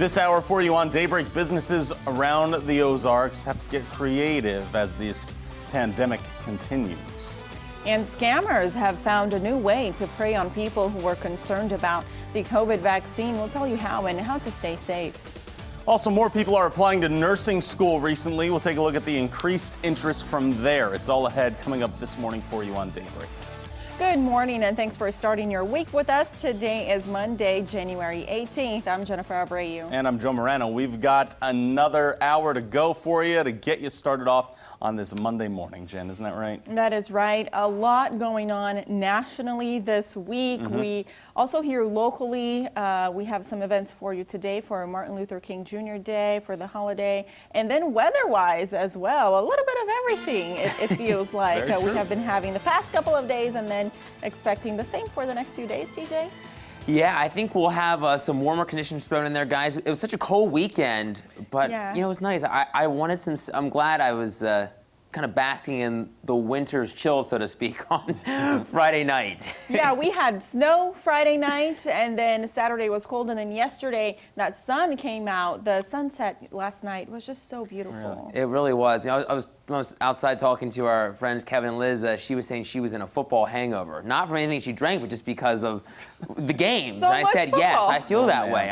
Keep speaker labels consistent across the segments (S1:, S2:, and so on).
S1: This hour for you on Daybreak, businesses around the Ozarks have to get creative as this pandemic continues.
S2: And scammers have found a new way to prey on people who are concerned about the COVID vaccine. We'll tell you how and how to stay safe.
S1: Also, more people are applying to nursing school recently. We'll take a look at the increased interest from there. It's all ahead coming up this morning for you on Daybreak.
S2: Good morning and thanks for starting your week with us. Today is Monday, January 18th. I'm Jennifer Abreu.
S1: And I'm Joe Morano. We've got another hour to go for you to get you started off on this Monday morning, Jen. Isn't that right?
S2: That is right. A lot going on nationally this week. We also here locally, we have some events for you today for Martin Luther King Jr. Day, for the holiday, and then weather-wise as well. A little bit of everything, it feels like. We have been having the past couple of days and then expecting the same for the next few days, TJ.
S3: Yeah, I think we'll have some warmer conditions thrown in there, guys. It was such a cold weekend, but you know, it was nice. I wanted some. I'm glad I was kind of basking in the winter's chill, so to speak, on Friday night.
S2: Yeah, we had snow Friday night, and then Saturday was cold, and then yesterday that sun came out. The sunset last night was just so beautiful.
S3: It really was. You know, I was outside talking to our friends Kevin and Liz. She was saying she was in a football hangover, not from anything she drank, but just because of the games.
S2: So
S3: and I said,
S2: football.
S3: yes, I feel that way.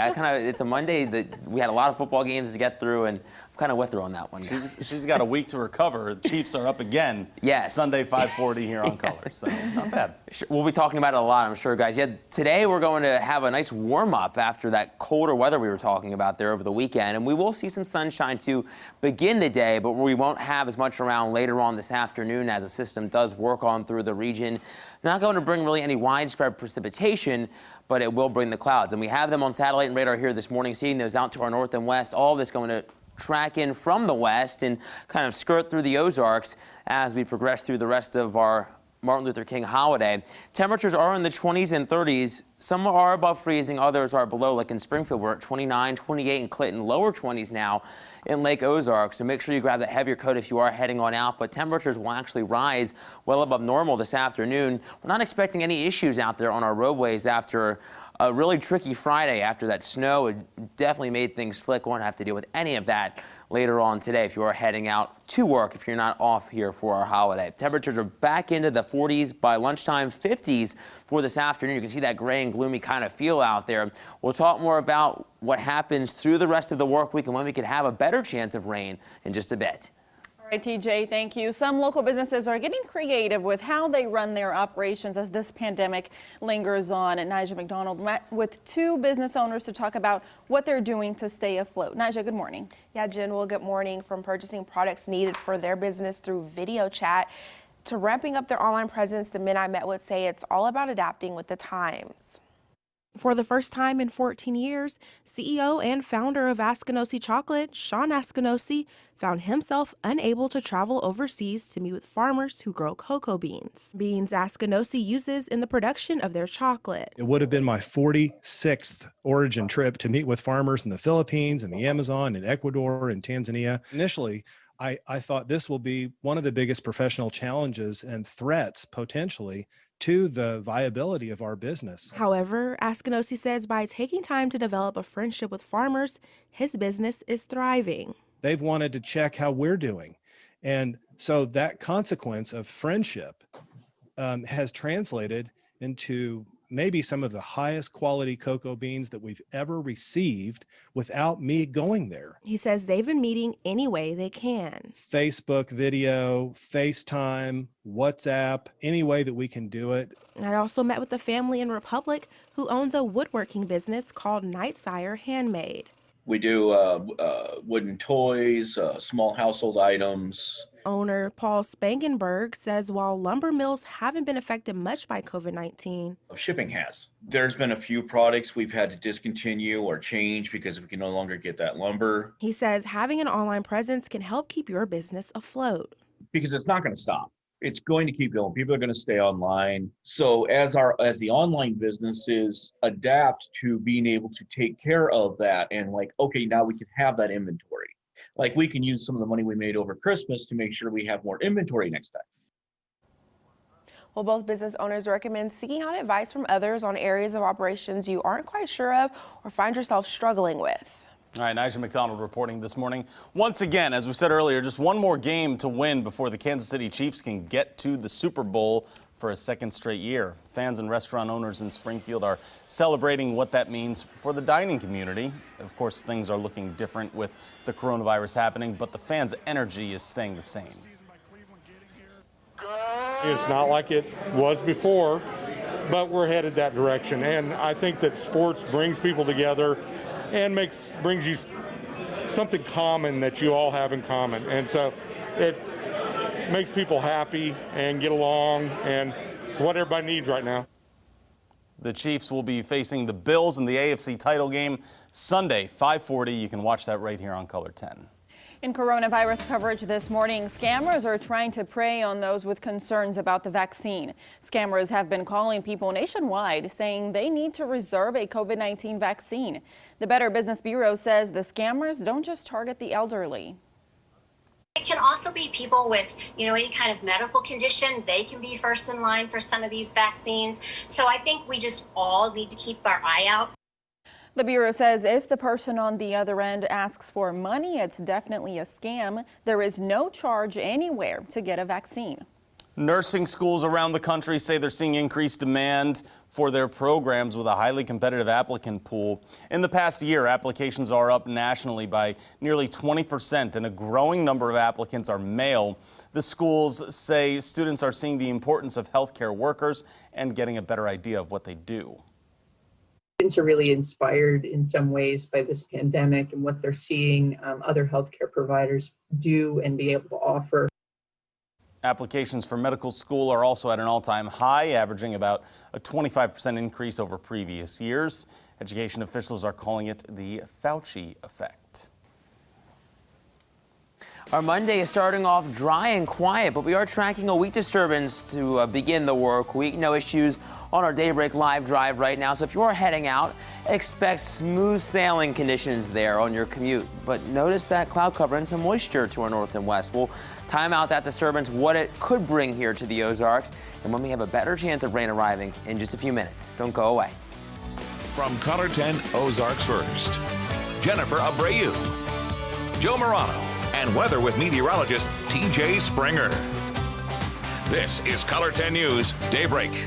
S3: It's a Monday that we had a lot of football games to get through, and I'm kind of with her on that one.
S1: She's got a week to recover. The Chiefs are up again.
S3: Yes.
S1: Sunday 5:40 here on Colors. So not bad.
S3: We'll be talking about it a lot, I'm sure, guys. Yeah, today we're going to have a nice warm-up after that colder weather we were talking about there over the weekend, and we will see some sunshine to begin the day, but we won't have as much around later on this afternoon as the system does work on through the region. Not going to bring really any widespread precipitation, but it will bring the clouds. And we have them on satellite and radar here this morning, seeing those out to our north and west. All of this going to track in from the west and kind of skirt through the Ozarks as we progress through the rest of our Martin Luther King holiday. Temperatures are in the 20s and 30s. Some are above freezing, others are below, like in Springfield, we're at 29, 28 in Clinton, lower 20s now in Lake Ozark. So make sure you grab that heavier coat if you are heading on out, but temperatures will actually rise well above normal this afternoon. We're not expecting any issues out there on our roadways after a really tricky Friday after that snow. It definitely made things slick. Won't have to deal with any of that later on today if you are heading out to work, if you're not off here for our holiday. Temperatures are back into the 40s by lunchtime, 50s for this afternoon. You can see that gray and gloomy kind of feel out there. We'll talk more about what happens through the rest of the work week and when we could have a better chance of rain in just a bit.
S2: All right, TJ, thank you. Some local businesses are getting creative with how they run their operations as this pandemic lingers on. And Nigel McDonald met with two business owners to talk about what they're doing to stay afloat. Nigel, good morning.
S4: Yeah, Jen, well, good morning. From purchasing products needed for their business through video chat to ramping up their online presence, the men I met with say it's all about adapting with the times.
S5: For the first time in 14 years, CEO and founder of Askinosie Chocolate, Sean Askinosie, found himself unable to travel overseas to meet with farmers who grow cocoa beans. Beans Askinosie uses in the production of their chocolate.
S6: It would have been my 46th origin trip to meet with farmers in the Philippines and the Amazon and Ecuador and Tanzania. Initially, I thought this will be one of the biggest professional challenges and threats potentially to the viability of our business.
S5: However, Askinosie says by taking time to develop a friendship with farmers, his business is thriving.
S6: They've wanted to check how we're doing. And so that consequence of friendship has translated into maybe some of the highest quality cocoa beans that we've ever received without me going there.
S5: He says they've been meeting any way they can.
S6: Facebook video, FaceTime, WhatsApp, any way that we can do it.
S5: I also met with a family in Republic who owns a woodworking business called Nightsire Handmade.
S7: We do wooden toys, small household items.
S5: Owner Paul Spangenberg says while lumber mills haven't been affected much by COVID-19,
S7: Shipping has. There's been a few products we've had to discontinue or change because we can no longer get that lumber.
S5: he says having an online presence can help keep your business afloat.
S7: Because it's not going to stop. It's going to keep going. People are going to stay online. So as the online businesses adapt to being able to take care of that and like, okay, now we can have that inventory. Like we can use some of the money we made over Christmas to make sure we have more inventory next time.
S4: Well, both business owners recommend seeking out advice from others on areas of operations you aren't quite sure of or find yourself struggling with.
S1: All right, Nigel McDonald reporting this morning. Once again, as we said earlier, just one more game to win before the Kansas City Chiefs can get to the Super Bowl for a second straight year. Fans and restaurant owners in Springfield are celebrating what that means for the dining community. Of course, things are looking different with the coronavirus happening, but the fans' energy is staying the same.
S8: It's not like it was before, but we're headed that direction. And I think that sports brings people together and brings you something common that you all have in common. And so it makes people happy and get along, and it's what everybody needs right now.
S1: The Chiefs will be facing the Bills in the AFC title game Sunday, 5:40. You can watch that right here on Color 10.
S2: In coronavirus coverage this morning, scammers are trying to prey on those with concerns about the vaccine. Scammers have been calling people nationwide saying they need to reserve a COVID-19 vaccine. The Better Business Bureau says the scammers don't just target the elderly.
S9: It can also be people with, any kind of medical condition. They can be first in line for some of these vaccines. So I think we just all need to keep our eye out.
S2: The Bureau says if the person on the other end asks for money, it's definitely a scam. There is no charge anywhere to get a vaccine.
S1: Nursing schools around the country say they're seeing increased demand for their programs with a highly competitive applicant pool. In the past year, applications are up nationally by nearly 20%, and a growing number of applicants are male. The schools say students are seeing the importance of healthcare workers and getting a better idea of what they do.
S10: Students are really inspired in some ways by this pandemic and what they're seeing other healthcare providers do and be able to offer.
S1: Applications for medical school are also at an all-time high, averaging about a 25% increase over previous years. Education officials are calling it the Fauci effect.
S3: Our Monday is starting off dry and quiet, but we are tracking a weak disturbance to begin the work week. No issues on our Daybreak Live drive right now. So if you're heading out, expect smooth sailing conditions there on your commute. But notice that cloud cover and some moisture to our north and west. We'll time out that disturbance, what it could bring here to the Ozarks, and when we have a better chance of rain arriving in just a few minutes. Don't go away.
S11: From Color 10 Ozarks First, Jennifer Abreu, Joe Morano, and weather with meteorologist TJ Springer. This is Color 10 News Daybreak.